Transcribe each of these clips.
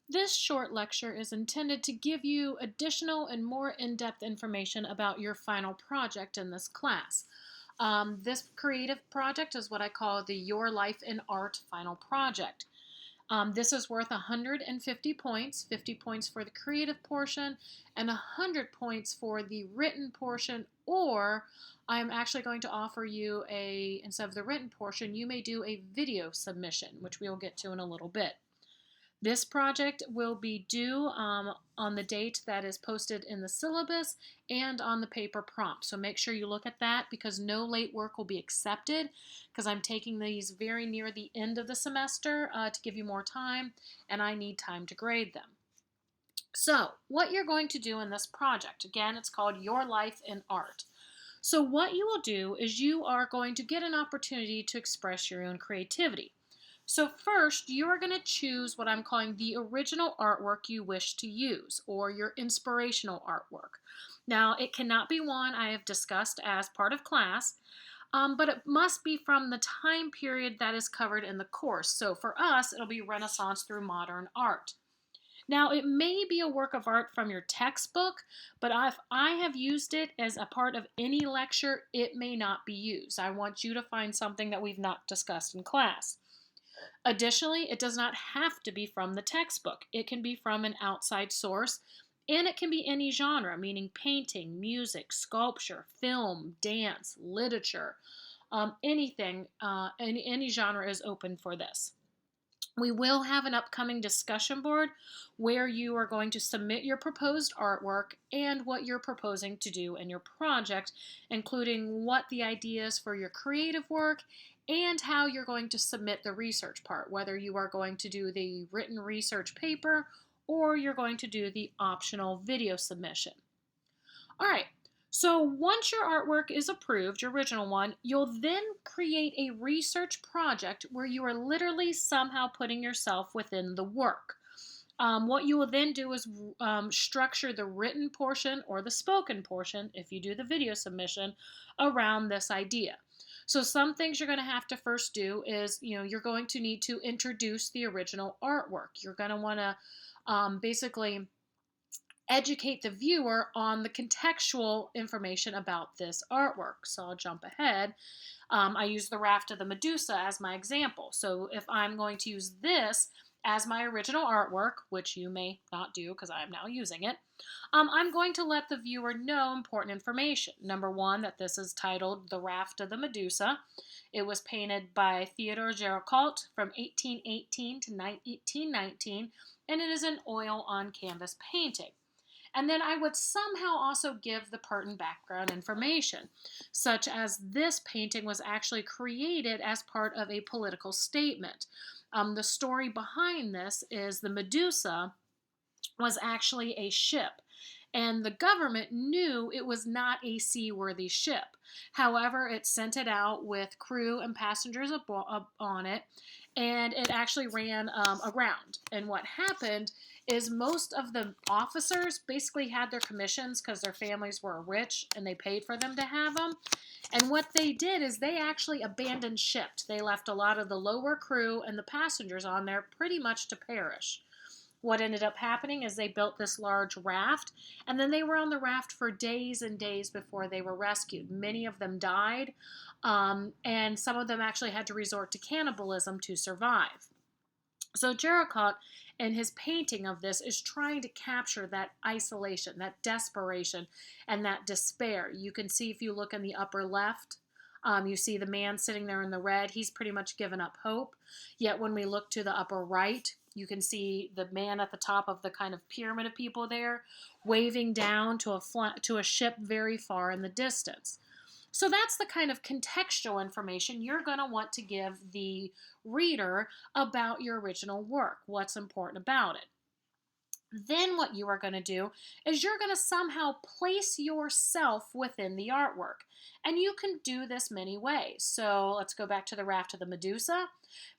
This short lecture is intended to give you additional and more in-depth information about your final project in this class. This creative project is what I call the Your Life in Art final project. This is worth 150 points, 50 points for the creative portion and 100 points for the written portion, or I'm actually going to offer you instead of the written portion, you may do a video submission, which we'll get to in a little bit. This project will be due on the date that is posted in the syllabus and on the paper prompt. So make sure you look at that because no late work will be accepted because I'm taking these very near the end of the semester to give you more time, and I need time to grade them. So what you're going to do in this project, again, it's called Your Life in Art. So what you will do is you are going to get an opportunity to express your own creativity. So first, you are going to choose what I'm calling the original artwork you wish to use, or your inspirational artwork. Now, it cannot be one I have discussed as part of class, but it must be from the time period that is covered in the course. So for us, it'll be Renaissance through modern art. Now, it may be a work of art from your textbook, but if I have used it as a part of any lecture, it may not be used. I want you to find something that we've not discussed in class. Additionally, it does not have to be from the textbook. It can be from an outside source, and it can be any genre, meaning painting, music, sculpture, film, dance, literature, anything, any genre is open for this. We will have an upcoming discussion board where you are going to submit your proposed artwork and what you're proposing to do in your project, including what the idea is for your creative work and how you're going to submit the research part, whether you are going to do the written research paper or you're going to do the optional video submission. All right, so once your artwork is approved, your original one, you'll then create a research project where you are literally somehow putting yourself within the work. What you will then do is structure the written portion or the spoken portion, if you do the video submission, around this idea. So some things you're going to have to first do is, you're going to need to introduce the original artwork. You're going to want to basically educate the viewer on the contextual information about this artwork. So I'll jump ahead. I use the Raft of the Medusa as my example. So if I'm going to use this as my original artwork, which you may not do because I'm now using it, I'm going to let the viewer know important information. Number one, that this is titled The Raft of the Medusa. It was painted by Theodore Géricault from 1818 to 1819, and it is an oil on canvas painting. And then I would somehow also give the pertinent background information, such as this painting was actually created as part of a political statement. The story behind this is the Medusa was actually a ship, and the government knew it was not a seaworthy ship. However, it sent it out with crew and passengers on it, and it actually ran aground. And what happened is most of the officers basically had their commissions because their families were rich and they paid for them to have them. And what they did is they actually abandoned ship. They left a lot of the lower crew and the passengers on there pretty much to perish. What ended up happening is they built this large raft, and then they were on the raft for days and days before they were rescued. Many of them died, and some of them actually had to resort to cannibalism to survive. So Géricault, in his painting of this, is trying to capture that isolation, that desperation, and that despair. You can see if you look in the upper left, you see the man sitting there in the red. He's pretty much given up hope. Yet when we look to the upper right, you can see the man at the top of the kind of pyramid of people there, waving down to a ship very far in the distance. So that's the kind of contextual information you're going to want to give the reader about your original work, what's important about it. Then what you are going to do is you're going to somehow place yourself within the artwork. And you can do this many ways. So let's go back to the Raft of the Medusa.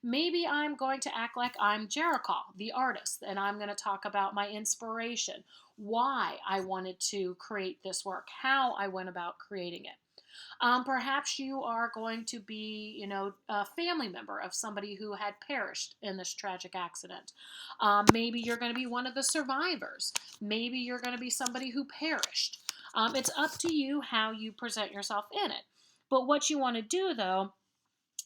Maybe I'm going to act like I'm Géricault, the artist, and I'm going to talk about my inspiration, why I wanted to create this work, how I went about creating it. Perhaps you are going to be, a family member of somebody who had perished in this tragic accident. Maybe you're going to be one of the survivors. Maybe you're going to be somebody who perished. It's up to you how you present yourself in it. But what you want to do, though,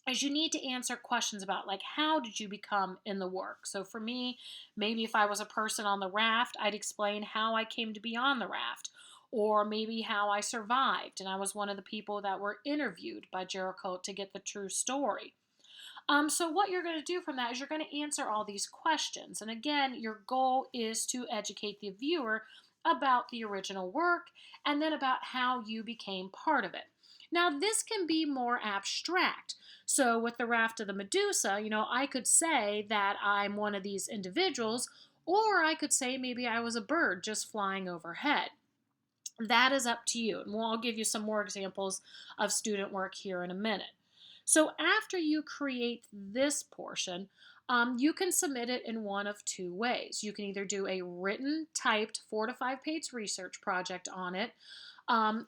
is you need to answer questions about, like, how did you become in the work? So for me, maybe if I was a person on the raft, I'd explain how I came to be on the raft, or maybe how I survived and I was one of the people that were interviewed by Jericho to get the true story. So what you're going to do from that is you're going to answer all these questions, and again, your goal is to educate the viewer about the original work and then about how you became part of it. Now, this can be more abstract. So, with the Raft of the Medusa, I could say that I'm one of these individuals, or I could say maybe I was a bird just flying overhead. That is up to you. And I'll give you some more examples of student work here in a minute. So, after you create this portion, you can submit it in one of two ways. You can either do a written, typed 4 to 5 page research project on it.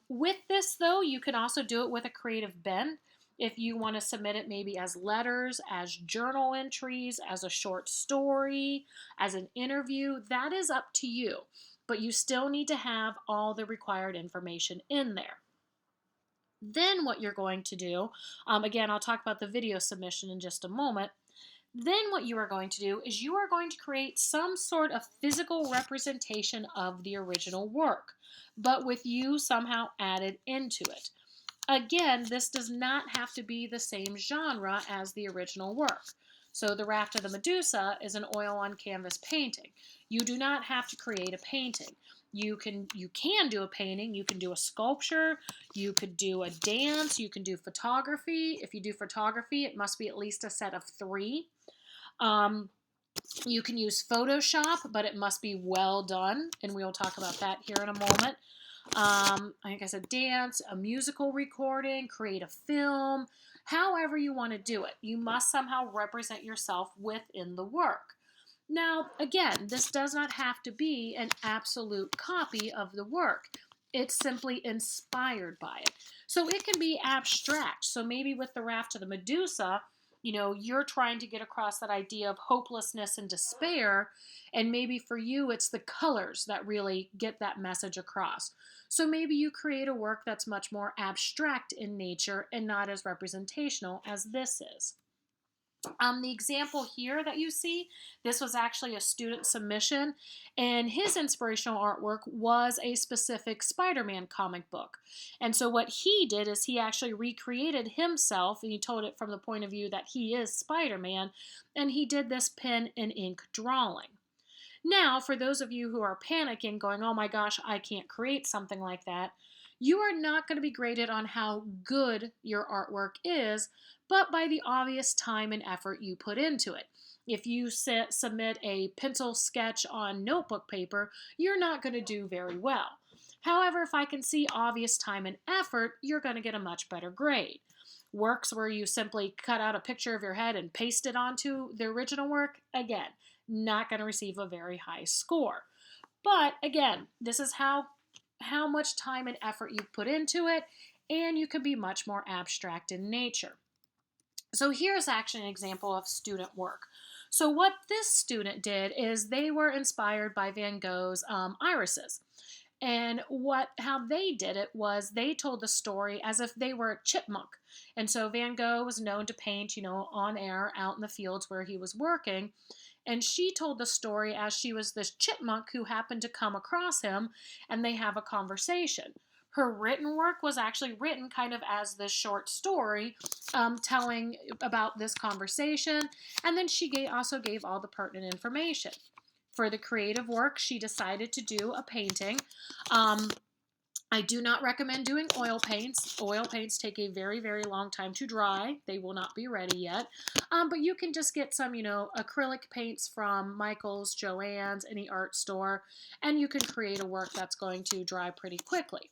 With this, though, you can also do it with a creative bend. If you want to submit it maybe as letters, as journal entries, as a short story, as an interview, that is up to you. But you still need to have all the required information in there. Then what you're going to do, again, I'll talk about the video submission in just a moment. Then what you are going to do is you are going to create some sort of physical representation of the original work, but with you somehow added into it. Again, this does not have to be the same genre as the original work. So the Raft of the Medusa is an oil on canvas painting. You do not have to create a painting. You can do a painting, you can do a sculpture, you could do a dance, you can do photography. If you do photography, it must be at least a set of 3. You can use Photoshop, but it must be well done, and we'll talk about that here in a moment. Like I said, dance, a musical recording, create a film, however you want to do it. You must somehow represent yourself within the work. Now, again, this does not have to be an absolute copy of the work. It's simply inspired by it. So it can be abstract. So maybe with the Raft of the Medusa, you're trying to get across that idea of hopelessness and despair, and maybe for you it's the colors that really get that message across. So maybe you create a work that's much more abstract in nature and not as representational as this is. The example here that you see, this was actually a student submission, and his inspirational artwork was a specific Spider-Man comic book. And so what he did is he actually recreated himself, and he told it from the point of view that he is Spider-Man, and he did this pen and ink drawing. Now, for those of you who are panicking, going, oh my gosh, I can't create something like that, you are not going to be graded on how good your artwork is, but by the obvious time and effort you put into it. If you submit a pencil sketch on notebook paper, you're not going to do very well. However, if I can see obvious time and effort, you're going to get a much better grade. Works where you simply cut out a picture of your head and paste it onto the original work, again, not going to receive a very high score. But again, this is how much time and effort you put into it, and you can be much more abstract in nature. So here's actually an example of student work. So what this student did is they were inspired by Van Gogh's irises. And how they did it was they told the story as if they were a chipmunk. And so Van Gogh was known to paint, on air out in the fields where he was working. And she told the story as she was this chipmunk who happened to come across him, and they have a conversation. Her written work was actually written kind of as this short story, telling about this conversation, and then she also gave all the pertinent information. For the creative work, she decided to do a painting. I do not recommend doing oil paints. Oil paints take a very, very long time to dry. They will not be ready yet. But you can just get some, acrylic paints from Michael's, Joann's, any art store, and you can create a work that's going to dry pretty quickly.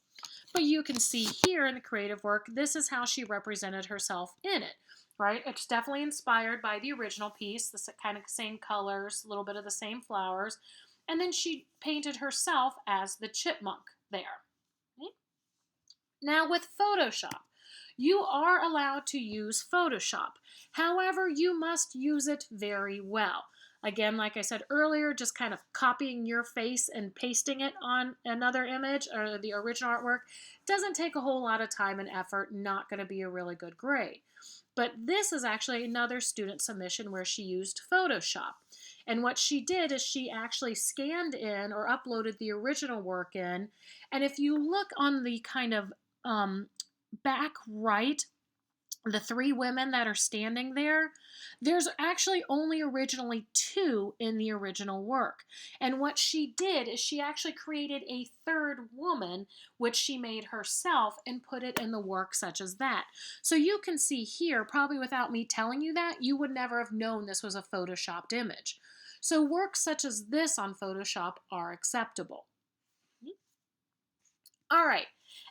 But you can see here in the creative work, this is how she represented herself in it, right? It's definitely inspired by the original piece, the kind of same colors, a little bit of the same flowers, and then she painted herself as the chipmunk there. Now with Photoshop, you are allowed to use Photoshop. However, you must use it very well. Again, like I said earlier, just kind of copying your face and pasting it on another image or the original artwork doesn't take a whole lot of time and effort, not going to be a really good grade. But this is actually another student submission where she used Photoshop. And what she did is she actually scanned in or uploaded the original work in. And if you look on the kind of back right, the three women that are standing there, there's actually only originally two in the original work. And what she did is she actually created a third woman, which she made herself, and put it in the work such as that. So you can see here, probably without me telling you that, you would never have known this was a photoshopped image. So works such as this on Photoshop are acceptable. All right.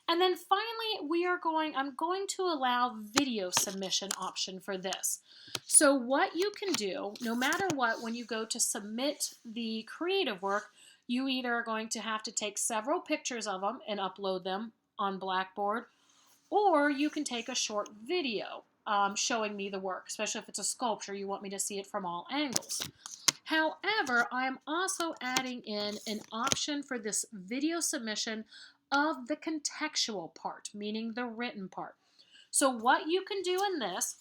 And then finally, I'm going to allow video submission option for this. So what you can do, no matter what, when you go to submit the creative work, you either are going to have to take several pictures of them and upload them on Blackboard, or you can take a short video showing me the work, especially if it's a sculpture, you want me to see it from all angles. However, I'm also adding in an option for this video submission of the contextual part, meaning the written part. So what you can do in this,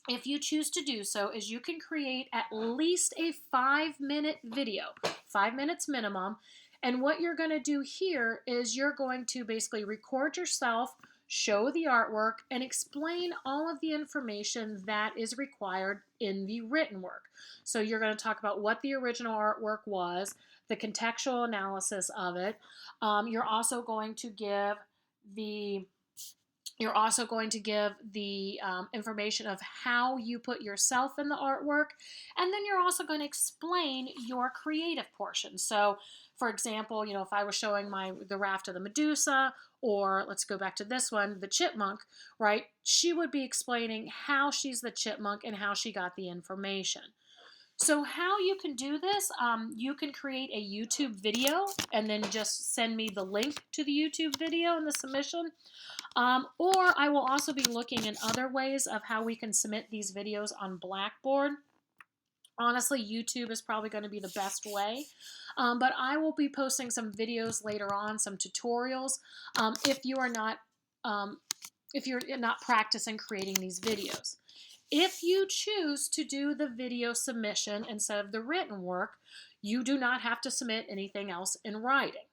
if you choose to do so, is you can create at least a 5-minute video, 5 minutes minimum. And what you're going to do here is you're going to basically record yourself, show the artwork, and explain all of the information that is required in the written work. So you're going to talk about what the original artwork was, the contextual analysis of it. You're also going to give the information of how you put yourself in the artwork, and then you're also going to explain your creative portion. So for example, if I was showing the raft of the Medusa, or let's go back to this one, the chipmunk, right? She would be explaining how she's the chipmunk and how she got the information. So how you can do this, you can create a YouTube video and then just send me the link to the YouTube video in the submission. Or I will also be looking in other ways of how we can submit these videos on Blackboard. Honestly, YouTube is probably going to be the best way. But I will be posting some videos later on, some tutorials, if you're not practicing creating these videos. If you choose to do the video submission instead of the written work, you do not have to submit anything else in writing.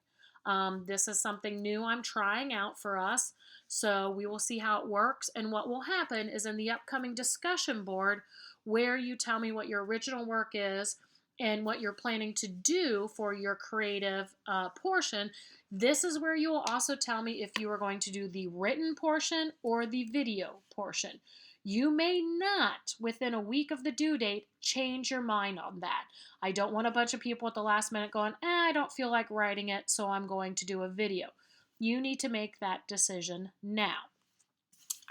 This is something new I'm trying out for us, so we will see how it works. And what will happen is in the upcoming discussion board, where you tell me what your original work is and what you're planning to do for your creative portion, this is where you will also tell me if you are going to do the written portion or the video portion. You may not, within a week of the due date, change your mind on that. I don't want a bunch of people at the last minute going, I don't feel like writing it, so I'm going to do a video. You need to make that decision now.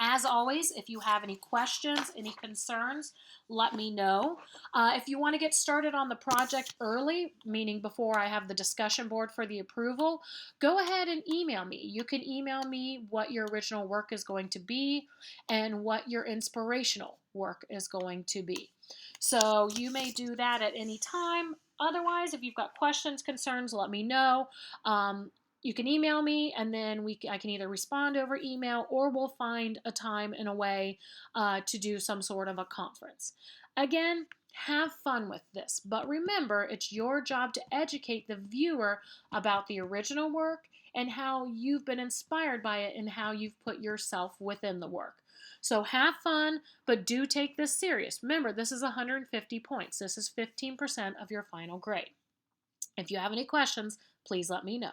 As always, if you have any questions, any concerns, let me know. If you want to get started on the project early, meaning before I have the discussion board for the approval, go ahead and email me. You can email me what your original work is going to be and what your inspirational work is going to be. So you may do that at any time. Otherwise, if you've got questions, concerns, let me know. You can email me, and then I can either respond over email, or we'll find a time and a way to do some sort of a conference. Again, have fun with this, but remember, it's your job to educate the viewer about the original work and how you've been inspired by it and how you've put yourself within the work. So have fun, but do take this serious. Remember, this is 150 points. This is 15% of your final grade. If you have any questions, please let me know.